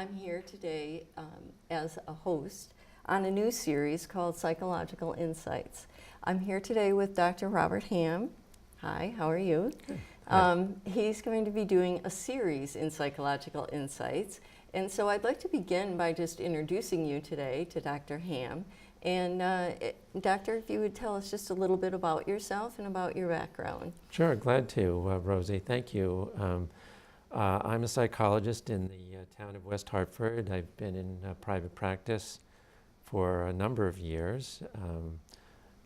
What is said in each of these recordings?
I'm here today as a host on a new series called Psychological Insights. I'm here today with Dr. Robert Hamm. Hi, how are you? Good. He's going to be doing a series in Psychological Insights. And so I'd like to begin by just introducing you today to Dr. Hamm. And Doctor, if you would tell us just a little bit about yourself and about your background. Sure, glad to, Rosie. Thank you. I'm a psychologist in the town of West Hartford. I've been in private practice for a number of years,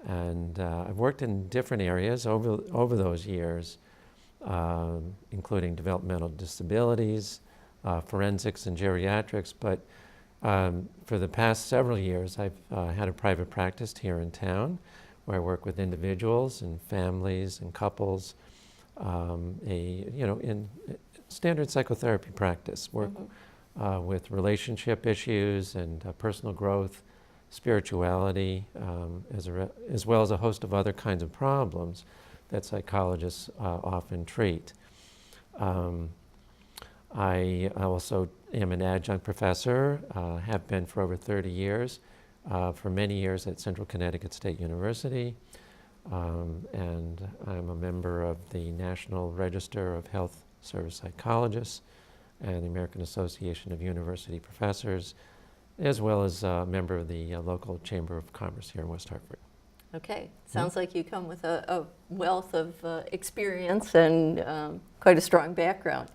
and I've worked in different areas over those years, including developmental disabilities, forensics, and geriatrics. But for the past several years, I've had a private practice here in town, where I work with individuals and families and couples, in standard psychotherapy practice, work with relationship issues and personal growth, spirituality, as well as a host of other kinds of problems that psychologists often treat. I also am an adjunct professor, have been for over 30 years, for many years at Central Connecticut State University, and I'm a member of the National Register of Health Service Psychologists and the American Association of University Professors, as well as a member of the local Chamber of Commerce here in West Hartford. Okay, sounds like you come with a wealth of experience and quite a strong background.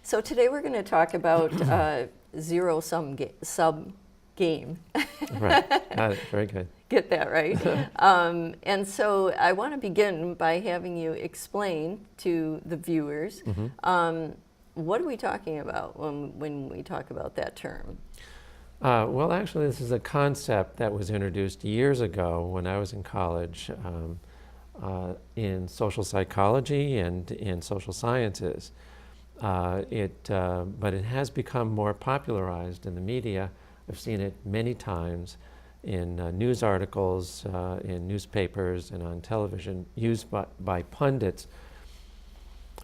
So today we're going to talk about zero-sum game. Right, got it, very good. Get that right. And so I want to begin by having you explain to the viewers, what are we talking about when we talk about that term? Well, actually, this is a concept that was introduced years ago when I was in college in social psychology and in social sciences. But it has become more popularized in the media. I've seen it many times in news articles, in newspapers, and on television, used by pundits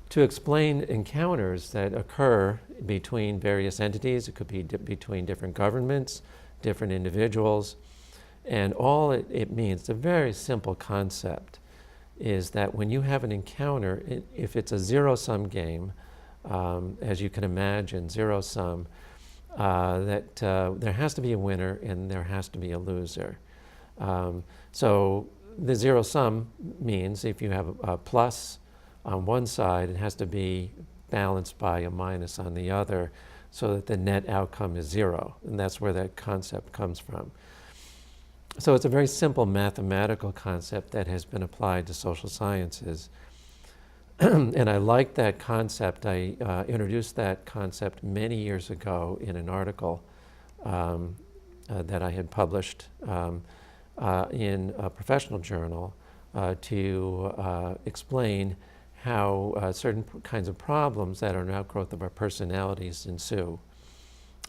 to explain encounters that occur between various entities. It could be between different governments, different individuals, and all it means, it's a very simple concept, is that when you have an encounter, if it's a zero-sum game, as you can imagine, zero-sum, that there has to be a winner and there has to be a loser. So the zero-sum means if you have a plus on one side, it has to be balanced by a minus on the other so that the net outcome is zero. And that's where that concept comes from. So it's a very simple mathematical concept that has been applied to social sciences. And I like that concept. I introduced that concept many years ago in an article that I had published in a professional journal to explain how certain kinds of problems that are an outgrowth of our personalities ensue.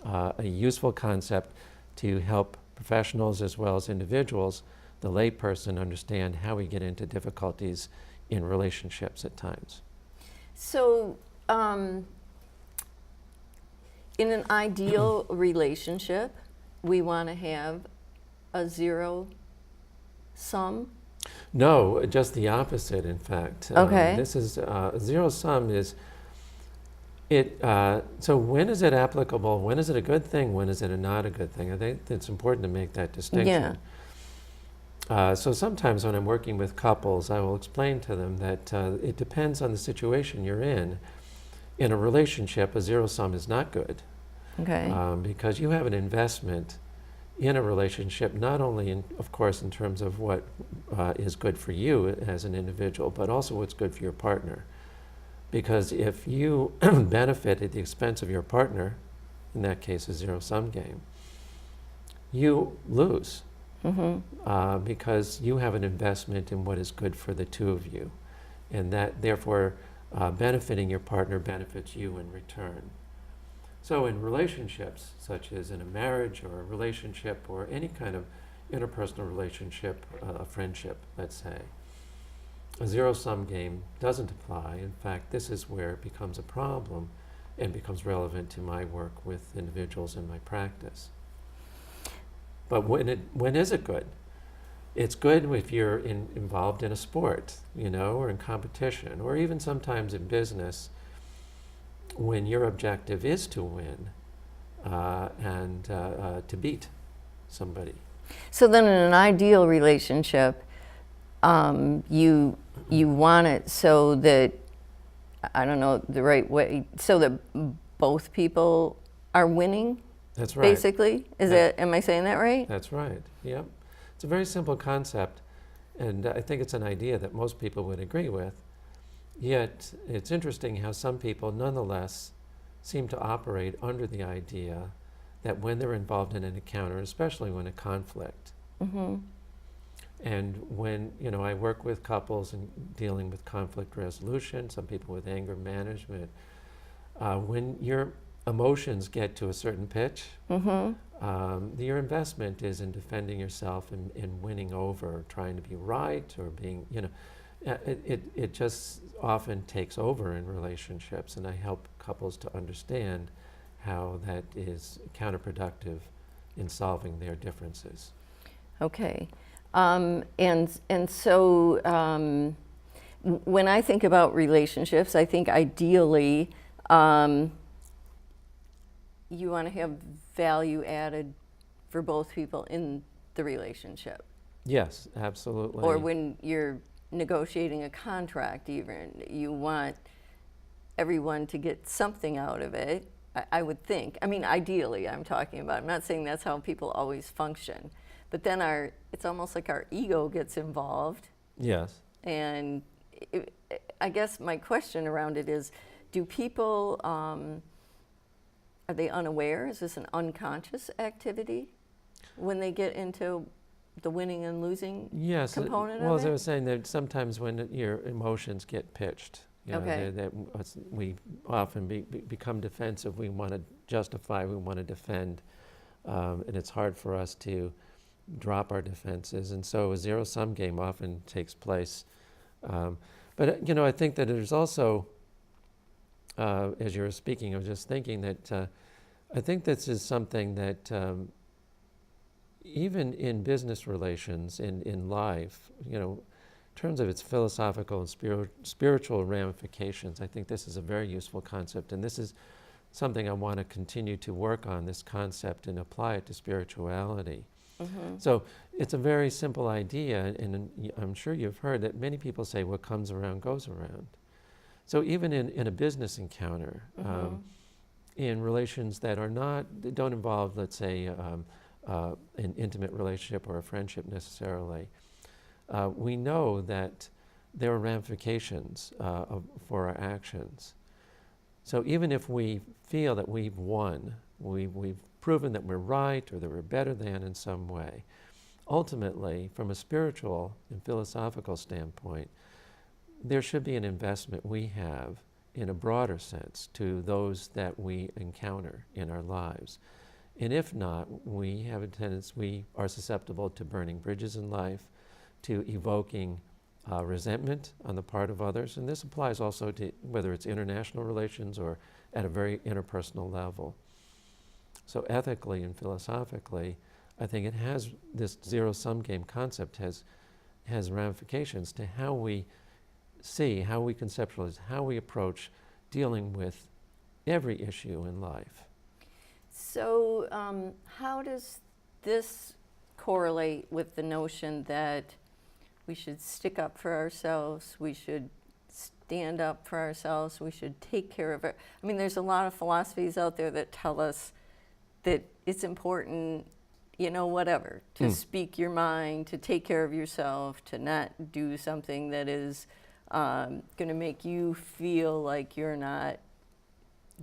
A useful concept to help professionals as well as individuals, the layperson, understand how we get into difficulties in relationships at times. So, in an ideal relationship, we want to have a zero-sum? No, just the opposite, in fact. Okay. This is, zero-sum is, so when is it applicable? When is it a good thing? When is it not a good thing? I think it's important to make that distinction. Yeah. So sometimes when I'm working with couples, I will explain to them that it depends on the situation you're in. In a relationship, a zero-sum is not good. Okay. Because you have an investment in a relationship, not only, of course, in terms of what is good for you as an individual, but also what's good for your partner. Because if you benefit at the expense of your partner, in that case a zero-sum game, you lose. Because you have an investment in what is good for the two of you, and that therefore benefiting your partner benefits you in return. So in relationships, such as in a marriage or a relationship or any kind of interpersonal relationship, a friendship, let's say, a zero-sum game doesn't apply. In fact, this is where it becomes a problem, and becomes relevant to my work with individuals in my practice. But when is it good? It's good if you're involved in a sport, or in competition, or even sometimes in business, when your objective is to win and to beat somebody. So then in an ideal relationship, you want it so that, I don't know the right way, so that both people are winning? That's right. Basically? Am I saying that right? That's right, yep. It's a very simple concept, and I think it's an idea that most people would agree with. Yet, it's interesting how some people nonetheless seem to operate under the idea that when they're involved in an encounter, especially when a conflict, and when, I work with couples and dealing with conflict resolution, some people with anger management, when your emotions get to a certain pitch, your investment is in defending yourself and in winning over, trying to be right, or being, it just often takes over in relationships, and I help couples to understand how that is counterproductive in solving their differences. Okay. And so when I think about relationships, I think ideally you want to have value added for both people in the relationship. Yes, absolutely. Or when you're negotiating a contract, even, you want everyone to get something out of it, I would think. I mean, ideally, I'm talking about. I'm not saying that's how people always function. But then it's almost like our ego gets involved. Yes. And I guess my question around it is, do people, are they unaware? Is this an unconscious activity when they get into the winning and losing component well, of as I it? was saying, that sometimes when your emotions get pitched, we often become defensive. We want to justify, we want to defend, and it's hard for us to drop our defenses. And so a zero-sum game often takes place. But I think that there's also, as you were speaking, I was just thinking that I think this is something that even in business relations, in life, in terms of its philosophical and spiritual ramifications, I think this is a very useful concept. And this is something I want to continue to work on, this concept, and apply it to spirituality. So it's a very simple idea, and I'm sure you've heard that many people say what comes around goes around. So even in a business encounter, in relations that don't involve, let's say, an intimate relationship or a friendship necessarily, we know that there are ramifications for our actions. So even if we feel that we've won, we've proven that we're right or that we're better than in some way, ultimately, from a spiritual and philosophical standpoint, there should be an investment we have in a broader sense to those that we encounter in our lives. And if not, we have a tendency, we are susceptible to burning bridges in life, to evoking resentment on the part of others. And this applies also to whether it's international relations or at a very interpersonal level. So ethically and philosophically, I think it has, this zero-sum game concept has ramifications to how we see, how we conceptualize, how we approach dealing with every issue in life. So how does this correlate with the notion that we should stick up for ourselves, we should stand up for ourselves, we should take care of it? I mean, there's a lot of philosophies out there that tell us that it's important, whatever, to speak your mind, to take care of yourself, to not do something that is going to make you feel like you're not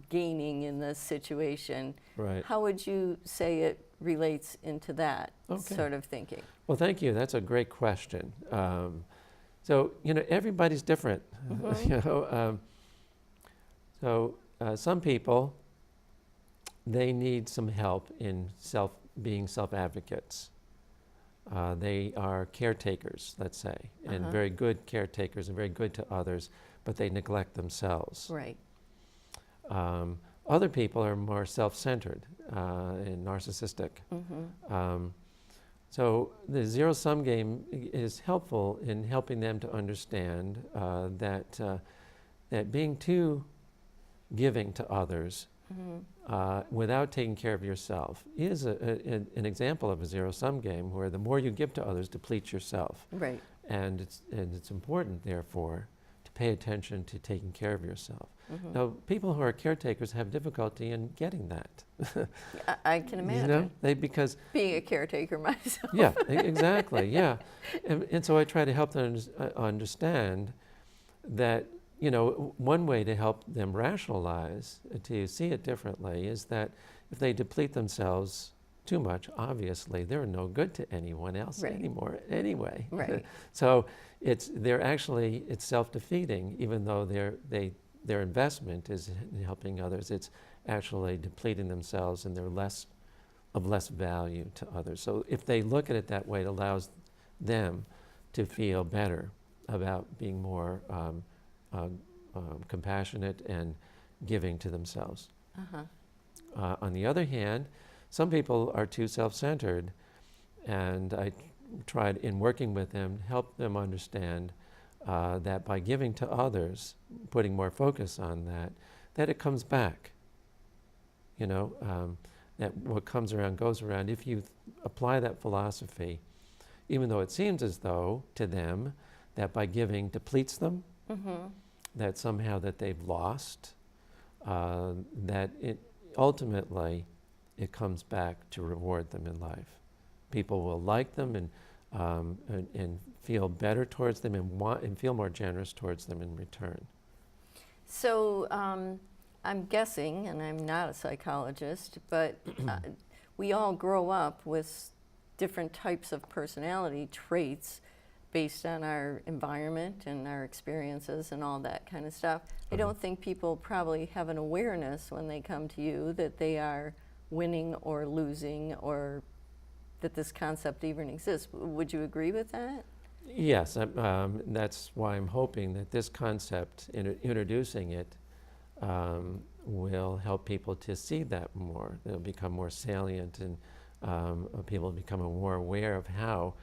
gaining in this situation. Right. How would you say it relates into that sort of thinking? Well, thank you. That's a great question. So, everybody's different. Some people, they need some help in being self-advocates. They are caretakers, let's say, and very good caretakers and very good to others, but they neglect themselves. Right. Other people are more self-centered and narcissistic. So the zero-sum game is helpful in helping them to understand that being too giving to others without taking care of yourself is an example of a zero-sum game where the more you give to others depletes yourself. Right. And it's important, therefore, to pay attention to taking care of yourself. Now, people who are caretakers have difficulty in getting that. I can imagine. You know, because being a caretaker myself. Yeah, exactly. Yeah, and so I try to help them understand that, you know, one way to help them rationalize, to see it differently, is that if they deplete themselves too much, obviously they're no good to anyone else anymore anyway. Right. So it's self-defeating, even though their investment is in helping others. It's actually depleting themselves, and they're less value to others. So if they look at it that way, it allows them to feel better about being more compassionate and giving to themselves. On the other hand, some people are too self-centered, and I tried, in working with them, help them understand that by giving to others, putting more focus on that it comes back. You know, that what comes around goes around. If you apply that philosophy, even though it seems as though to them that by giving depletes them, that somehow that they've lost, that it ultimately it comes back to reward them in life. People will like them and feel better towards them and feel more generous towards them in return. So I'm guessing, and I'm not a psychologist, but we all grow up with different types of personality traits based on our environment and our experiences and all that kind of stuff. I don't think people probably have an awareness when they come to you that they are winning or losing, or that this concept even exists. Would you agree with that? Yes, that's why I'm hoping that this concept, introducing it, will help people to see that more. They'll become more salient, and people become more aware of how,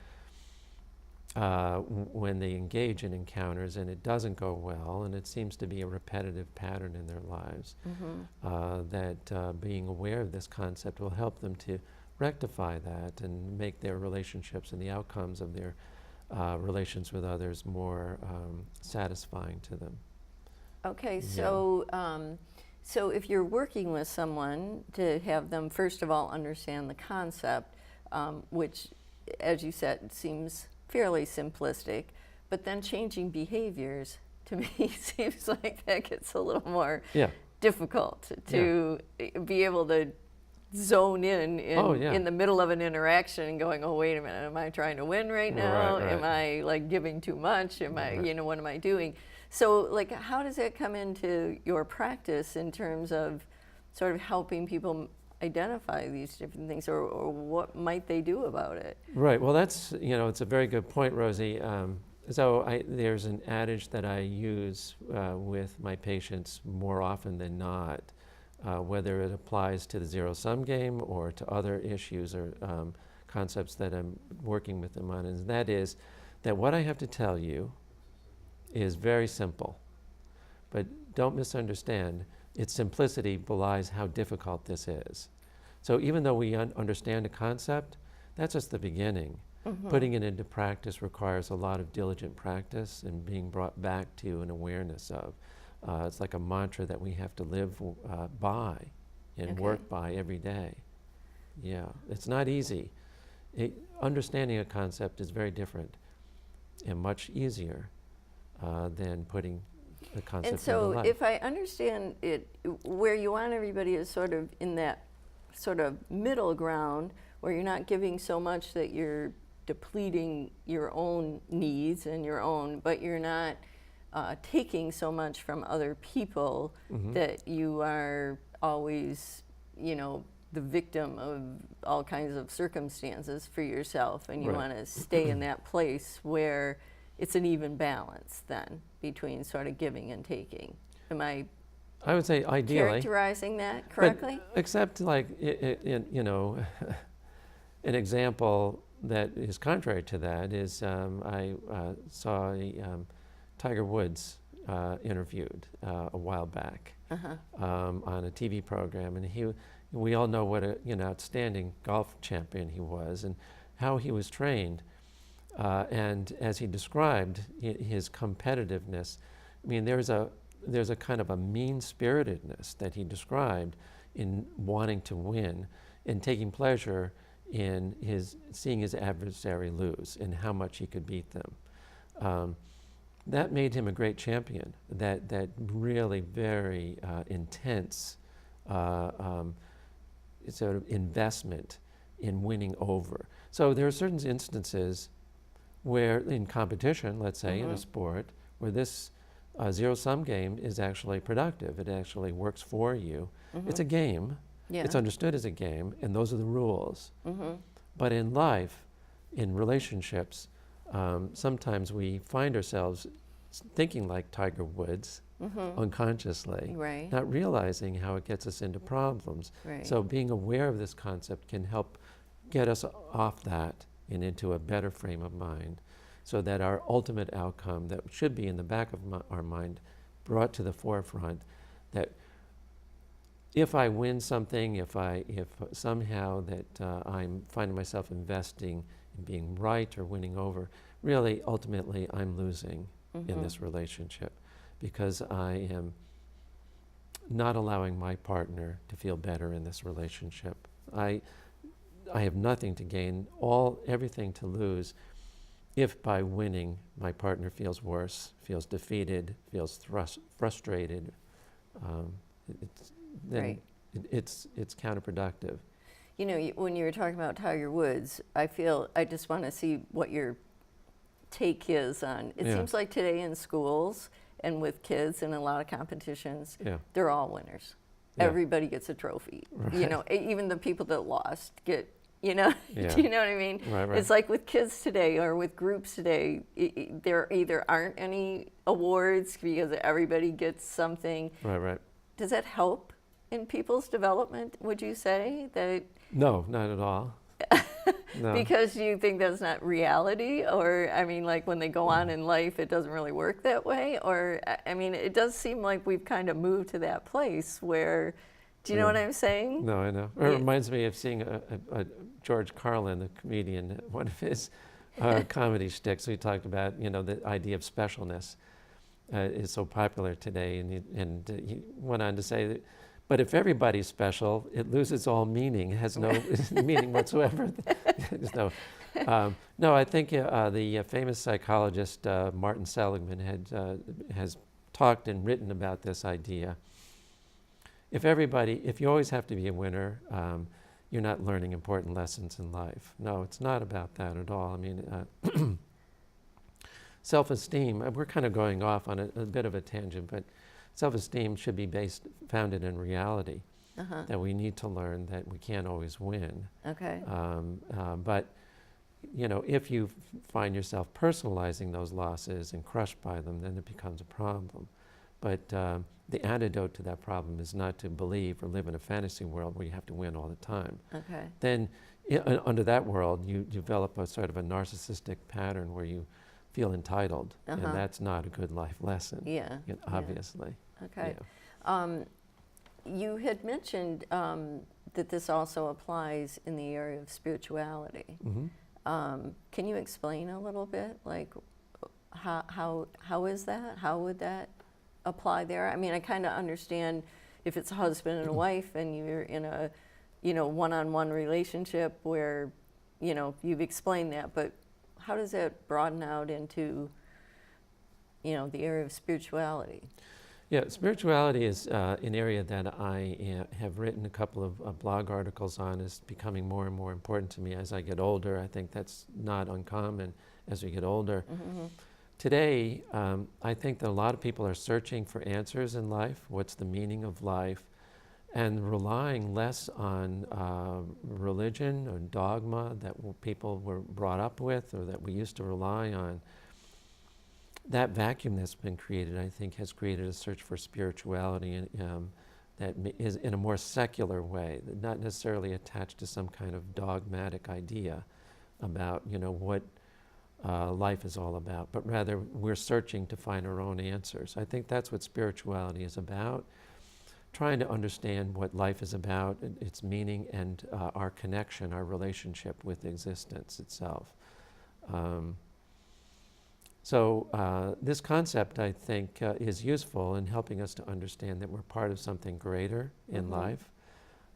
when they engage in encounters and it doesn't go well, and it seems to be a repetitive pattern in their lives, that being aware of this concept will help them to rectify that and make their relationships and the outcomes of their relations with others more satisfying to them. Okay, so if you're working with someone, to have them first of all understand the concept, which, as you said, seems fairly simplistic, but then changing behaviors to me seems like that gets a little more difficult to be able to zone in the middle of an interaction and going, oh, wait a minute, am I trying to win right now? Am I like giving too much? Am I, you know, what am I doing? So like, how does that come into your practice in terms of sort of helping people identify these different things, or what might they do about it? Right, well that's, you know, it's a very good point, Rosie. There's an adage that I use with my patients more often than not, whether it applies to the zero-sum game or to other issues or concepts that I'm working with them on, and that is that what I have to tell you is very simple. But don't misunderstand, its simplicity belies how difficult this is. So even though we understand a concept, that's just the beginning. Putting it into practice requires a lot of diligent practice and being brought back to an awareness of. It's like a mantra that we have to live by and work by every day. Yeah, it's not easy. Understanding a concept is very different and much easier than putting the concept into life. And so if I understand it, where you want everybody is sort of in that sort of middle ground where you're not giving so much that you're depleting your own needs and your own, but you're not taking so much from other people that you are always, you know, the victim of all kinds of circumstances for yourself, and you want to stay in that place where it's an even balance then between sort of giving and taking. Am I I would say ideally. Characterizing that correctly? But except like, you know, an example that is contrary to that is I saw Tiger Woods interviewed a while back on a TV program, and we all know what an outstanding golf champion he was and how he was trained. And as he described his competitiveness, I mean, there's a kind of a mean-spiritedness that he described in wanting to win and taking pleasure in seeing his adversary lose and how much he could beat them. That made him a great champion. That really very intense sort of investment in winning over. So there are certain instances where in competition, let's say in a sport, where this zero-sum game is actually productive. It actually works for you. It's a game. Yeah. It's understood as a game, and those are the rules. But in life, in relationships, sometimes we find ourselves thinking like Tiger Woods unconsciously, Right. not realizing how it gets us into problems. Right. So being aware of this concept can help get us off that and into a better frame of mind, so that our ultimate outcome that should be in the back of our mind brought to the forefront, that if I win something, if somehow that I'm finding myself investing in being right or winning over, really ultimately I'm losing in this relationship, because I am not allowing my partner to feel better in this relationship. I have nothing to gain, everything to lose, if by winning my partner feels worse, feels defeated, feels frustrated. Then it's counterproductive. You know, when you were talking about Tiger Woods, I just want to see what your take is on. It Yeah. seems like today in schools and with kids in a lot of competitions, Yeah. they're all winners. Yeah. Everybody gets a trophy. You Right. know, even the people that lost get, you know, Yeah. do you know what I mean? Right. It's like with kids today or with groups today, there either aren't any awards because everybody gets something. Right. Does that help in people's development, would you say? That No, not at all. No. because you think that's not reality? Or, I mean, like when they go on in life, it doesn't really work that way? Or, I mean, it does seem like we've kind of moved to that place where, do you know what I'm saying? No, I know. It reminds me of seeing a George Carlin, the comedian, one of his comedy shticks. He talked about, the idea of specialness is so popular today, and he went on to say that, but if everybody's special, it loses all meaning. It has no meaning whatsoever. No, I think the famous psychologist Martin Seligman has talked and written about this idea. If you always have to be a winner, you're not learning important lessons in life. No, it's not about that at all. I mean, self-esteem, we're kind of going off on a bit of a tangent, but self-esteem should be founded in reality, that we need to learn that we can't always win. Okay. But, if you find yourself personalizing those losses and crushed by them, then it becomes a problem. But the antidote to that problem is not to believe or live in a fantasy world where you have to win all the time. Okay. Then under that world, you develop a sort of a narcissistic pattern where you feel entitled, and that's not a good life lesson. Yeah. Obviously. Okay. Yeah. You had mentioned that this also applies in the area of spirituality. Can you explain a little bit, like how is that? How would that apply there? I mean, I kind of understand if it's a husband and a wife and you're in a, one-on-one relationship where, you've explained that, but how does that broaden out into, the area of spirituality? Yeah, spirituality is an area that I have written a couple of blog articles on. Is becoming more and more important to me as I get older. I think that's not uncommon as we get older. Today, I think that a lot of people are searching for answers in life. What's the meaning of life? And relying less on religion or dogma that people were brought up with or that we used to rely on. that vacuum that's been created, I think, has created a search for spirituality that is in a more secular way, not necessarily attached to some kind of dogmatic idea about, what life is all about, but rather we're searching to find our own answers. I think that's what spirituality is about, trying to understand what life is about, its meaning, and our connection, our relationship with existence itself. So this concept, I think, is useful in helping us to understand that we're part of something greater in life,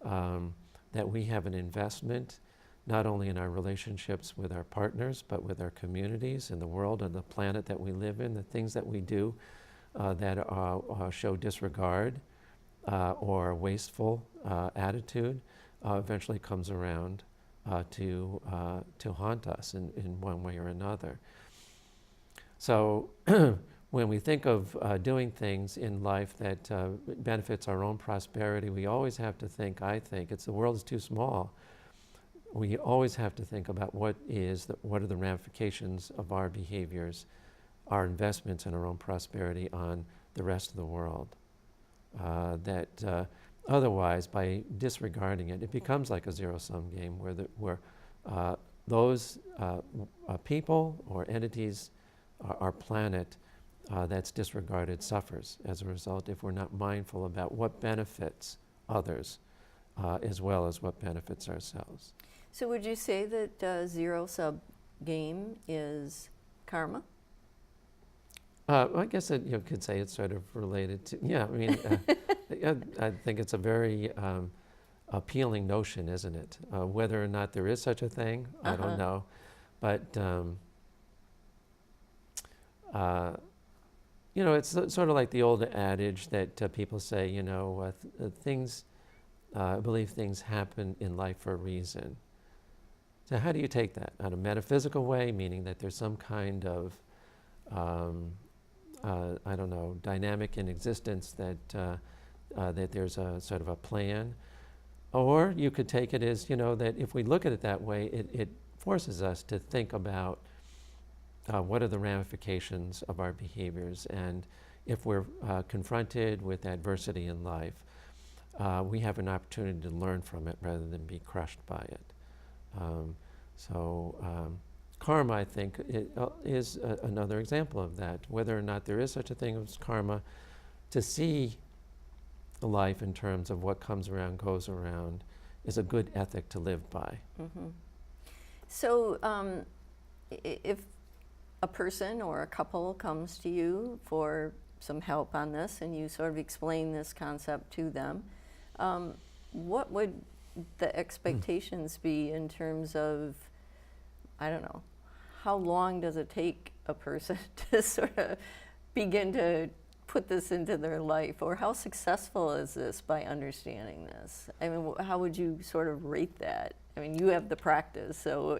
that we have an investment not only in our relationships with our partners, but with our communities and the world and the planet that we live in. The things that we do that show disregard or wasteful attitude eventually comes around to haunt us in one way or another. So when we think of doing things in life that benefits our own prosperity, we always have to think, I think, the world is too small. We always have to think about what are the ramifications of our behaviors, our investments in our own prosperity on the rest of the world. Otherwise, by disregarding it, it becomes like a zero-sum game where those people or entities, our planet that's disregarded suffers as a result if we're not mindful about what benefits others as well as what benefits ourselves. So would you say that zero-sum game is karma? I guess you could say it's sort of related to, I mean, I think it's a very appealing notion, isn't it? Whether or not there is such a thing, I don't know. But, it's sort of like the old adage that people say, I believe things happen in life for a reason. So how do you take that? On a metaphysical way, meaning that there's some kind of, dynamic in existence that there's a sort of a plan. Or you could take it as, that if we look at it that way, it forces us to think about what are the ramifications of our behaviors. And if we're confronted with adversity in life, we have an opportunity to learn from it rather than be crushed by it. Karma, I think, is another example of that. Whether or not there is such a thing as karma, to see life in terms of what comes around, goes around, is a good ethic to live by. So if a person or a couple comes to you for some help on this and you sort of explain this concept to them, what would the expectations be in terms of, I don't know, how long does it take a person to sort of begin to put this into their life? Or how successful is this by understanding this? I mean, how would you sort of rate that? I mean, you have the practice, so,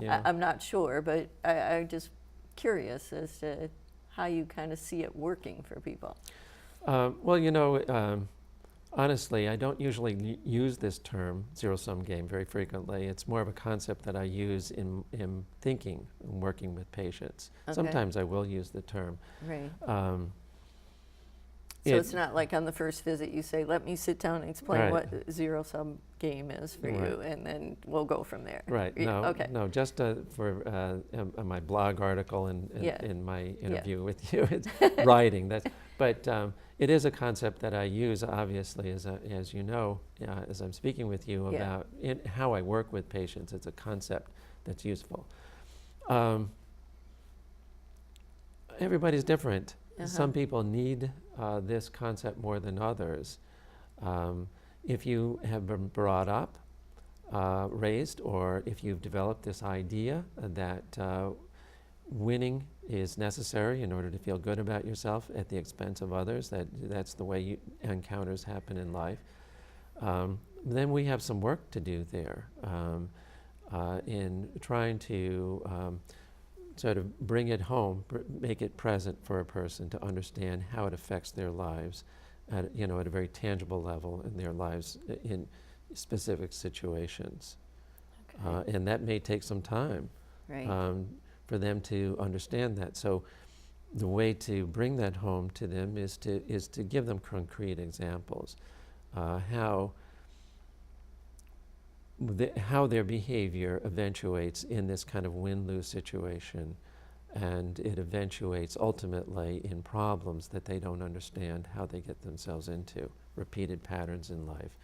I'm not sure, but I'm just curious as to how you kind of see it working for people. Honestly, I don't usually use this term, zero-sum game, very frequently. It's more of a concept that I use in thinking and working with patients. Okay. Sometimes I will use the term. Right. So it's not like on the first visit you say, let me sit down and explain what zero-sum game is for you, and then we'll go from there. Right. No, just for my blog article and in my interview with you, it's writing. But it is a concept that I use, obviously, as you know, as I'm speaking with you about how I work with patients. It's a concept that's useful. Everybody's different. Some people need this concept more than others. If you have been brought up, raised, or if you've developed this idea that winning is necessary in order to feel good about yourself at the expense of others, that's the way encounters happen in life, then we have some work to do there in trying to sort of bring it home, make it present for a person to understand how it affects their lives at a very tangible level in their lives in specific situations. And that may take some time for them to understand that. So the way to bring that home to them is to give them concrete examples, how their behavior eventuates in this kind of win-lose situation, and it eventuates ultimately in problems that they don't understand how they get themselves into, repeated patterns in life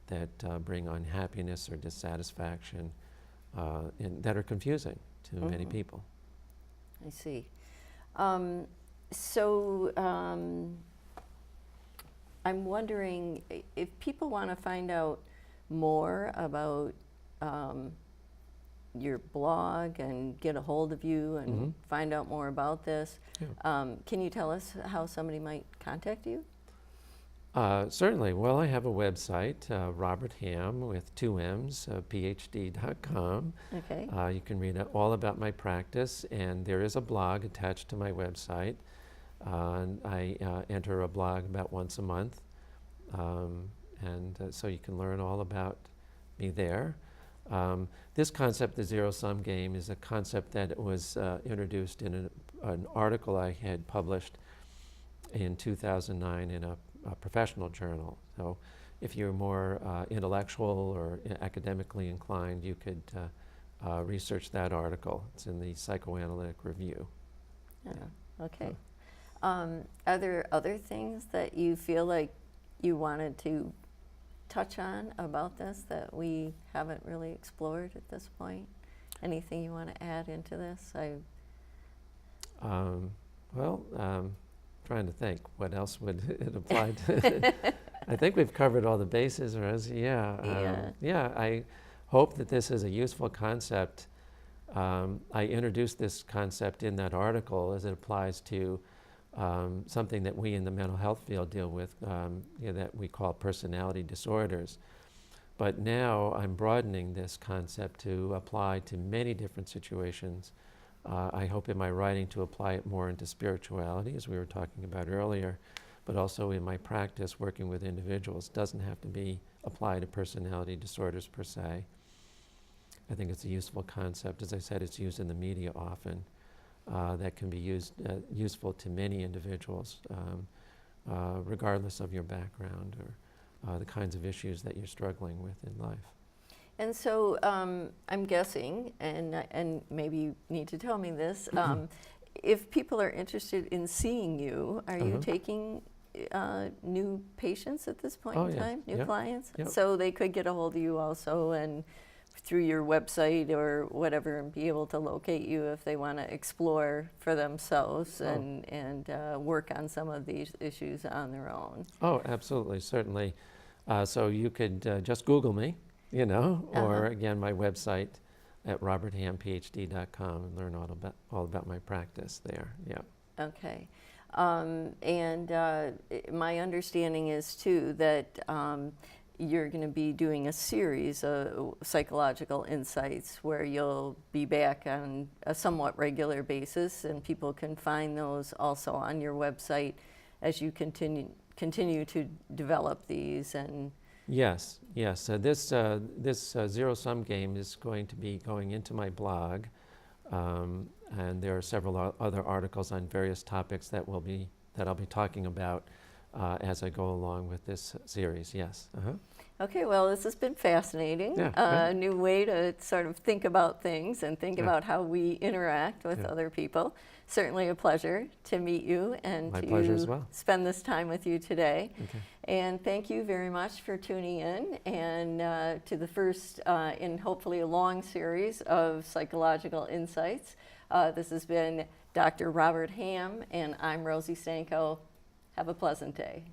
that bring unhappiness or dissatisfaction, and that are confusing to many people. I see. So I'm wondering if people want to find out more about your blog and get a hold of you and find out more about this. Yeah. Can you tell us how somebody might contact you? Certainly. Well, I have a website, Robert Hamm with 2 M's, phd.com. Okay. You can read all about my practice, and there is a blog attached to my website. And I enter a blog about once a month, so you can learn all about me there. This concept, the zero-sum game, is a concept that was introduced in an article I had published in 2009 in a professional journal. So if you're more intellectual or academically inclined, you could research that article. It's in the Psychoanalytic Review. Yeah. Okay. Are there other things that you feel like you wanted to touch on about this that we haven't really explored at this point? Anything you want to add into this? Trying to think, what else would it apply to? I think we've covered all the bases, Rosie. Yeah, I hope that this is a useful concept. I introduced this concept in that article as it applies to something that we in the mental health field deal with, that we call personality disorders. But now I'm broadening this concept to apply to many different situations. I hope in my writing to apply it more into spirituality, as we were talking about earlier, but also in my practice working with individuals. It doesn't have to be applied to personality disorders per se. I think it's a useful concept. As I said, it's used in the media often. That can be useful to many individuals, regardless of your background or the kinds of issues that you're struggling with in life. And so I'm guessing, and maybe you need to tell me this, if people are interested in seeing you, are you taking new patients at this point in time, new clients? Yep. So they could get a hold of you also and through your website or whatever and be able to locate you if they want to explore for themselves and work on some of these issues on their own. Oh, absolutely, certainly. So you could just Google me, or again, my website at roberthamphd.com and learn all about my practice there. Yeah. Okay. My understanding is too that you're going to be doing a series of psychological insights where you'll be back on a somewhat regular basis, and people can find those also on your website as you continue to develop these. And Yes. This zero-sum game is going to be going into my blog, and there are several other articles on various topics that I'll be talking about as I go along with this series. Yes. Okay, well, this has been fascinating. A new way to sort of think about things and think about how we interact with other people. Certainly a pleasure to meet you and My pleasure as to well. spend this time with you today. Okay. And thank you very much for tuning in and to the first in hopefully a long series of psychological insights. This has been Dr. Robert Hamm, and I'm Rosie Stanko. Have a pleasant day.